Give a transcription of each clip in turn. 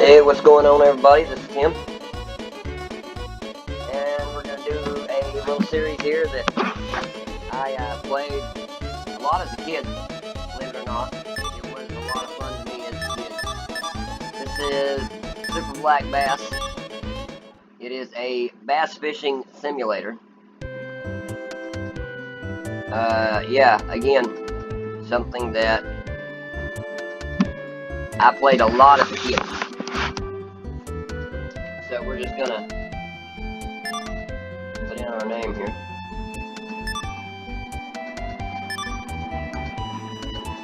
Hey, what's going on, everybody? This is Tim, and we're going to do a little series here that I played a lot as a kid, believe it or not. It was a lot of fun to me as a kid. This is Super Black Bass. It is a bass fishing simulator. Yeah, again, something that I played a lot as a kid. So we're just gonna put in our name here.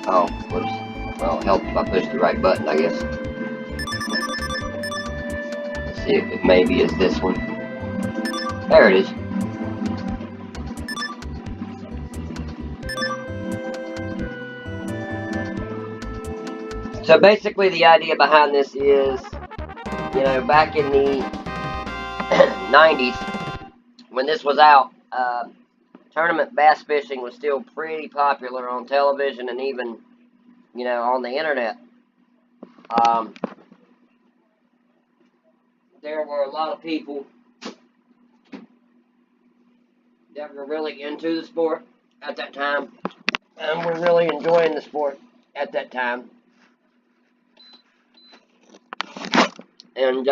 Oh, whoops. Well, it helps if I push the right button, I guess. Let's see if it maybe is this one. There it is. So basically the idea behind this is, you know, back in the 90s, when this was out, tournament bass fishing was still pretty popular on television and even, you know, on the internet. There were a lot of people that were really into the sport at that time, and were really enjoying the sport at that time. And,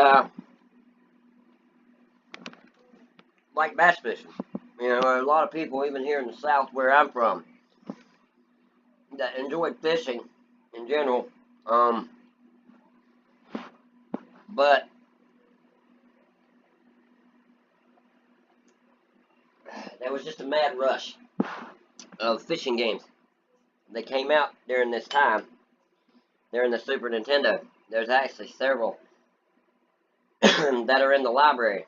like bass fishing. You know, a lot of people, even here in the South where I'm from, that enjoyed fishing in general. But there was just a mad rush of fishing games. They came out during this time, during the Super Nintendo. There's actually several that are in the library.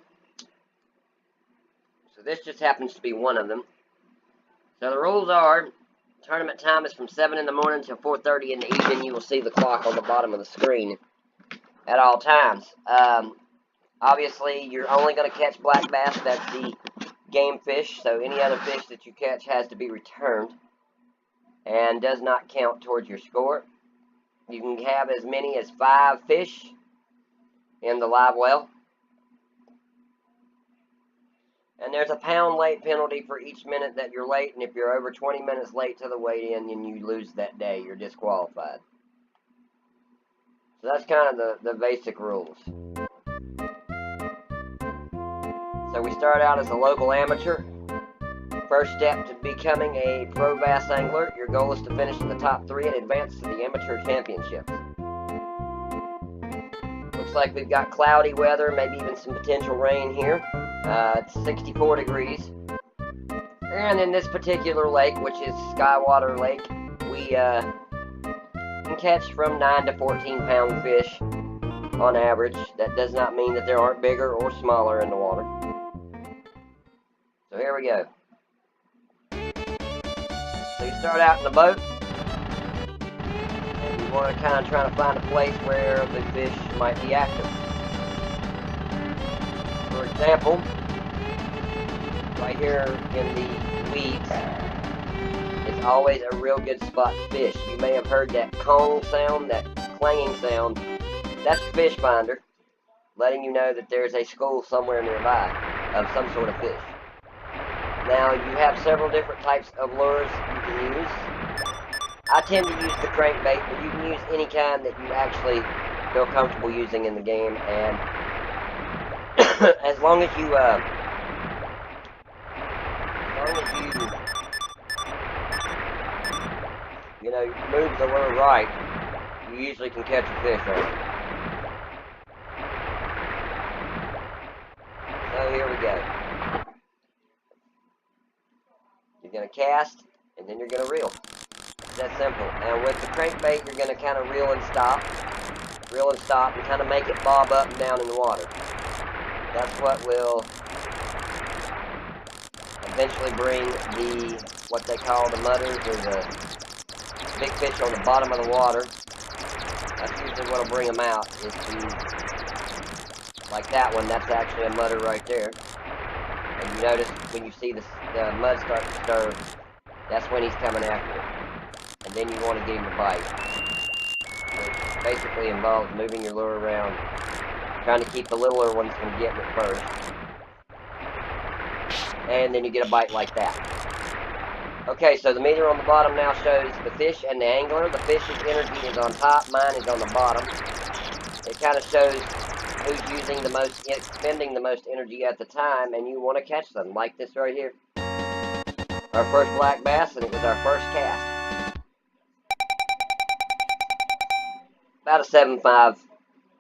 So this just happens to be one of them. So the rules are, tournament time is from 7 in the morning till 4:30 in the evening. You will see the clock on the bottom of the screen at all times. Obviously, you're only going to catch black bass. That's the game fish. So any other fish that you catch has to be returned and does not count towards your score. You can have as many as 5 fish in the live well. And there's a pound late penalty for each minute that you're late, and if you're over 20 minutes late to the weigh-in, then you lose that day. You're disqualified. So that's kind of the basic rules. So we start out as a local amateur. First step to becoming a pro bass angler, your goal is to finish in the top 3 and advance to the amateur championships. Looks like we've got cloudy weather, maybe even some potential rain here. It's 64 degrees. And in this particular lake, which is Skywater Lake, we can catch from 9 to 14 pound fish on average. That does not mean that there aren't bigger or smaller in the water. So here we go. So you start out in the boat, and you want to kind of try to find a place where the fish might be active. For example, right here in the weeds is always a real good spot to fish. You may have heard that cong sound, that clanging sound. That's your fish finder, letting you know that there's a school somewhere nearby of some sort of fish. Now, you have several different types of lures you can use. I tend to use the crankbait, but you can use any kind that you actually feel comfortable using in the game, and as long as you move the lure right, you usually can catch a fish on it. So here we go. You're going to cast, and then you're going to reel. It's that simple. And with the crankbait, you're going to kind of reel and stop, and kind of make it bob up and down in the water. That's what will eventually bring what they call the mudders, or the big fish on the bottom of the water. That's usually what will bring them out, is like that one. That's actually a mudder right there. And you notice when you see the mud start to stir, that's when he's coming after it. And then you want to get him to bite. basically involves moving your lure around, trying to keep the littler ones from getting it first. And then you get a bite like that. Okay, so the meter on the bottom now shows the fish and the angler. The fish's energy is on top, mine is on the bottom. It kind of shows who's using the most, expending the most energy at the time, and you want to catch them, like this right here. Our first black bass, and it was our first cast. About a 7.5.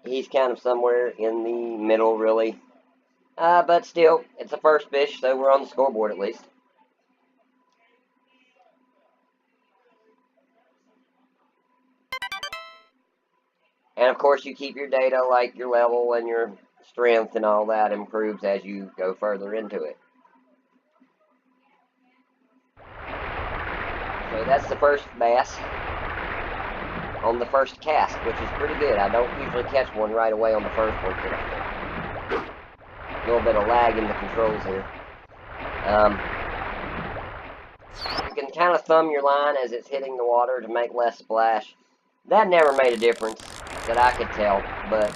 He's kind of somewhere in the middle, really. But still, it's a first fish, so we're on the scoreboard at least. And of course, you keep your data, like your level and your strength and all that improves as you go further into it. So that's the first bass on the first cast, which is pretty good. I don't usually catch one right away on the first one. A little bit of lag in the controls here. You can kind of thumb your line as it's hitting the water to make less splash. That never made a difference that I could tell, but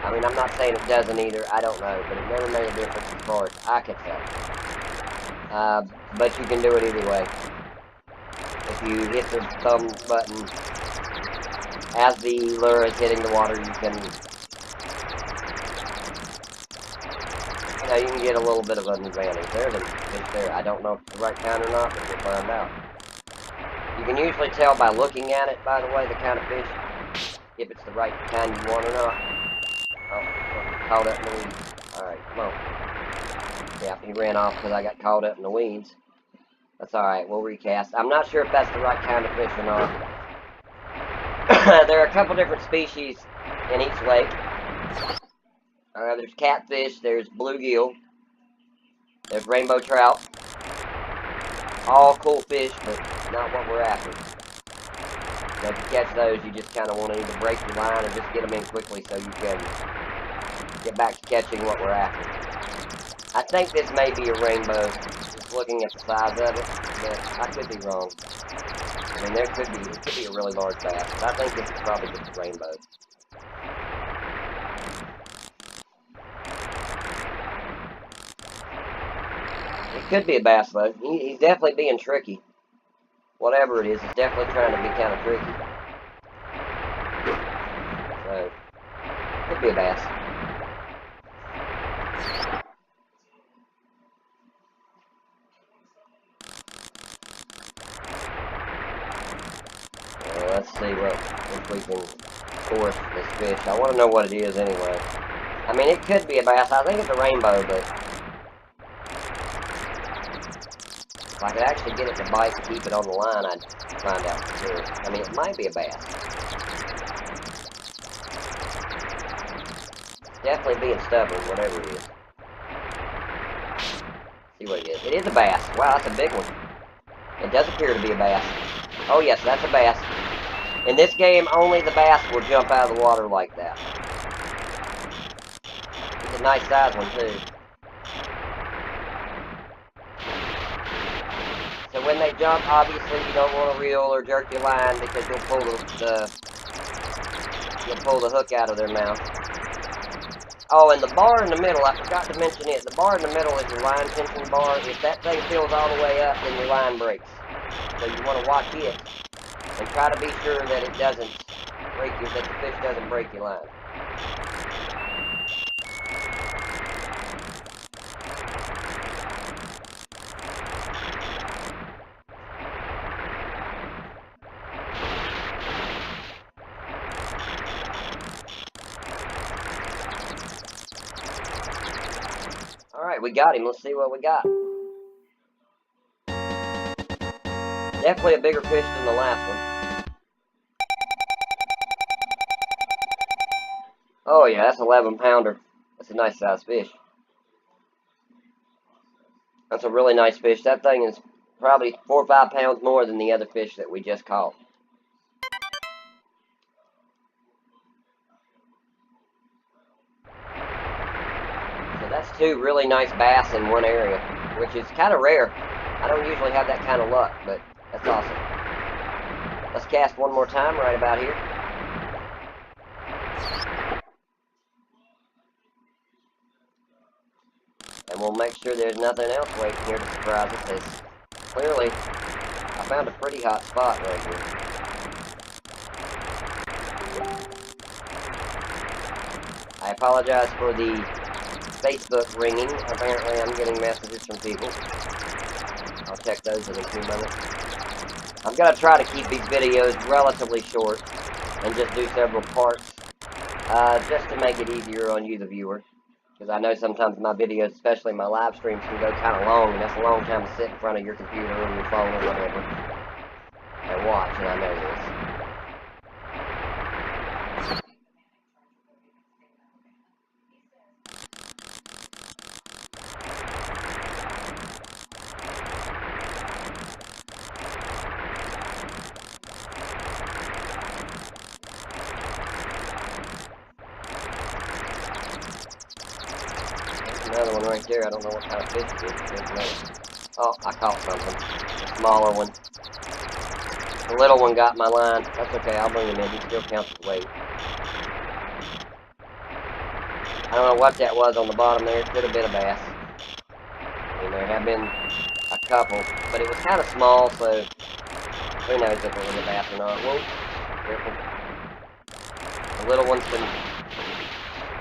I mean, I'm not saying it doesn't either. I don't know, but it never made a difference as far as I could tell. But you can do it either way. If you hit the thumb button as the lure is hitting the water, you can, you can get a little bit of an advantage. There's a fish there. I don't know if it's the right kind or not, but we'll find out. You can usually tell by looking at it, by the way, the kind of fish, if it's the right kind you want or not. Oh, don't get caught up in the weeds. Alright, come on. Yeah, he ran off because I got caught up in the weeds. That's alright, we'll recast. I'm not sure if that's the right kind of fish or not. There are a couple different species in each lake. There's catfish, there's bluegill, there's rainbow trout. All cool fish, but not what we're after. So if you catch those, you just kind of want to either break your line or just get them in quickly so you can get back to catching what we're after. I think this may be a rainbow, just looking at the size of it, but I could be wrong. I mean, it could be a really large bass, but I think this is probably just a rainbow. It could be a bass, though. He's definitely being tricky. Whatever it is, it's definitely trying to be kind of tricky. So, could be a bass. Well, let's see if we can course this fish. I want to know what it is anyway. I mean, it could be a bass. I think it's a rainbow, but if I could actually get it to bite and keep it on the line, I'd find out for sure. I mean, it might be a bass. It's definitely being stubborn, whatever it is. See what it is. It is a bass. Wow, that's a big one. It does appear to be a bass. Oh yes, that's a bass. In this game, only the bass will jump out of the water like that. It's a nice size one too. So when they jump, obviously you don't want to reel or jerk your line because you'll pull the hook out of their mouth. Oh, and the bar in the middle, I forgot to mention it. The bar in the middle is your line tension bar. If that thing fills all the way up, then your line breaks. So you want to watch it and try to be sure that it doesn't break that the fish doesn't break your line. Alright, we got him. Let's see what we got. Definitely a bigger fish than the last one. Oh yeah, that's an 11-pounder. That's a nice size fish. That's a really nice fish. That thing is probably 4 or 5 pounds more than the other fish that we just caught. So that's 2 really nice bass in one area, which is kind of rare. I don't usually have that kind of luck, but that's awesome. Let's cast one more time right about here. And we'll make sure there's nothing else waiting here to surprise us, as clearly I found a pretty hot spot right here. I apologize for the Facebook ringing. Apparently I'm getting messages from people. I'll check those in a few minutes. I'm going to try to keep these videos relatively short and just do several parts, just to make it easier on you, the viewer. Because I know sometimes my videos, especially my live streams, can go kind of long, and that's a long time to sit in front of your computer or your phone or whatever and watch, and I know this. Another one right there. I don't know what kind of fish it is. Oh, I caught something. A smaller one. The little one got my line. That's okay. I'll bring him in. He still counts his weight. I don't know what that was on the bottom there. It could have been a bass. I mean, there have been a couple, but it was kind of small, so who knows if it was a bass or not. Whoa, careful. The little ones can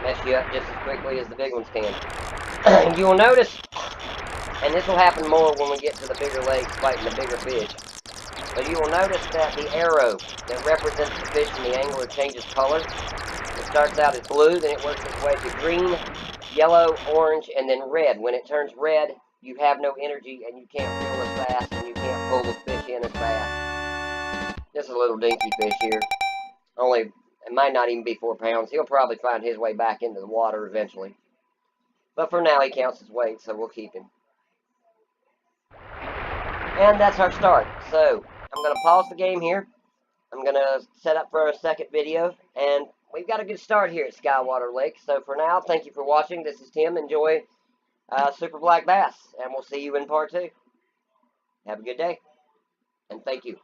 mess you up just as quickly as the big ones can. You will notice, and this will happen more when we get to the bigger lakes fighting the bigger fish, but you will notice that the arrow that represents the fish and the angler changes color. It starts out as blue, then it works its way to green, yellow, orange, and then red. When it turns red, you have no energy and you can't reel as fast and you can't pull the fish in as fast. This is a little dinky fish here. Only, it might not even be 4 pounds. He'll probably find his way back into the water eventually. But for now, he counts his weight, so we'll keep him. And that's our start. So, I'm going to pause the game here. I'm going to set up for a second video. And we've got a good start here at Skywater Lake. So for now, thank you for watching. This is Tim. Enjoy Super Black Bass. And we'll see you in part 2. Have a good day. And thank you.